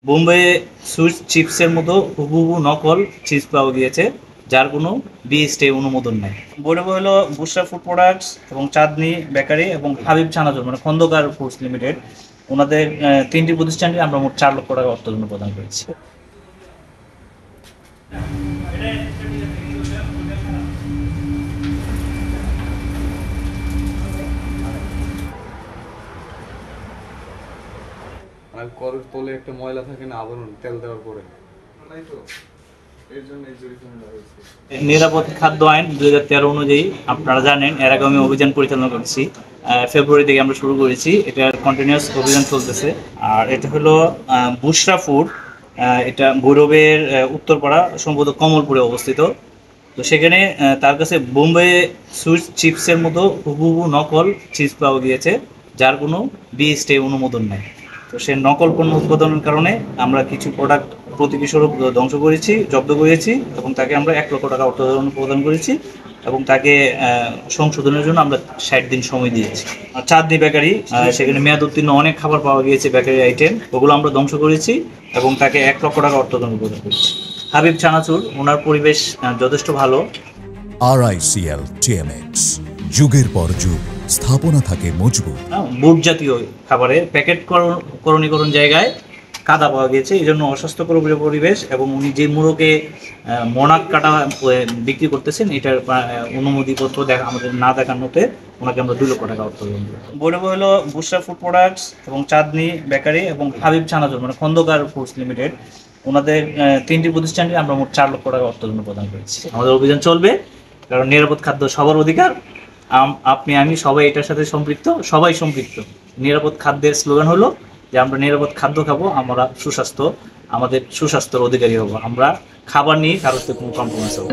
Bombay Swiss চিপসের মতো হুবহু নকল চিপস পাওয়া গিয়েছে, যার কোনো বিএসটি অনুমোদন নেই। বৈরবে হলো বুশরা ফুড প্রোডাক্টস এবং চাঁদনি বেকারি এবং হাবিব চানাচুর মানে খন্দকার ফুডস লিমিটেড, ওনাদের তিনটি প্রতিষ্ঠানকে আমরা মোট 4 লক্ষ টাকা অর্থদণ্ড প্রদান করেছি। আর করের তলে একটা ময়লা থাকে না, আবরণ তেল দেওয়ার পরে নিরাপদ খাদ্য আইন 2013 অনুযায়ী আপনারা জানেন, এর আগে আমি অভিযান পরিচালনা করেছি। ফেব্রুয়ারি থেকে আমরা শুরু করেছি, এটার কন্টিনিউয়াস অভিযান চলতেছে। আর এটা হলো বুশরা ফুড, এটা ভৈরবের উত্তরপাড়া সম্ভবত কমলপুরে অবস্থিত। তো সেখানে তার কাছে বোম্বে সুইস চিপসের মতো হুবহু নকল চিপস পাওয়া গিয়েছে, যার কোনো বিএসটি অনুমোদন নেই। তো সে নকল পণ্য উৎপাদনের কারণে আমরা কিছু প্রোডাক্ট প্রতীকী স্বরূপ ধ্বংস করেছি, জব্দ করেছি এবং তাকে আমরা 1 লক্ষ টাকা অর্থদণ্ড প্রদান করেছি এবং তাকে সংশোধনের জন্য আমরা 60 দিন সময় দিয়েছি। আর চাঁদনি বেকারি, সেখানে মেয়াদ উত্তীর্ণ অনেক খাবার পাওয়া গিয়েছে, বেকারি আইটেম, ওগুলো আমরা ধ্বংস করেছি এবং তাকে 1 লক্ষ টাকা অর্থদণ্ড প্রদান করেছি। হাবিব চানাচুর, ওনার পরিবেশ যথেষ্ট ভালো। RICL TMX, যুগের পর যুগ স্থাপনা থাকে মজবুত। বুট জাতীয় খাবারের প্যাকেটকরণীকরণ জায়গায় কাদা পাওয়া গিয়েছে, এই জন্য অস্বাস্থ্যকর পরিবেশ, এবং উনি যে মুড়োকে মনাক কাটা বিক্রি করতেছেন, এটার অনুমতিপত্র আমাদের না দেখানোতে ওনাকে আমরা 2 লক্ষ টাকা অর্থদণ্ড। বৈরবে হলো বুশরা ফুড প্রোডাক্টস এবং চাঁদনি বেকারি এবং হাবিব চানাচুর মানে খন্দকার ফুডস লিমিটেড, ওনাদের তিনটি প্রতিষ্ঠানকে আমরা মোট 4 লক্ষ টাকা অর্থদণ্ড প্রদান করেছি। আমাদের অভিযান চলবে, কারণ নিরাপদ খাদ্য সবার অধিকার। আপনি আমি সবাই এটার সাথে সম্পৃক্ত, সবাই সম্পৃক্ত। নিরাপদ খাদ্যের স্লোগান হলো যে আমরা নিরাপদ খাদ্য খাবো, আমরা আমাদের সুস্বাস্থ্যের অধিকারী হবো। আমরা খাবার নিয়ে কারোর সাথে কোনো কম্প্রোমাইজ হবো।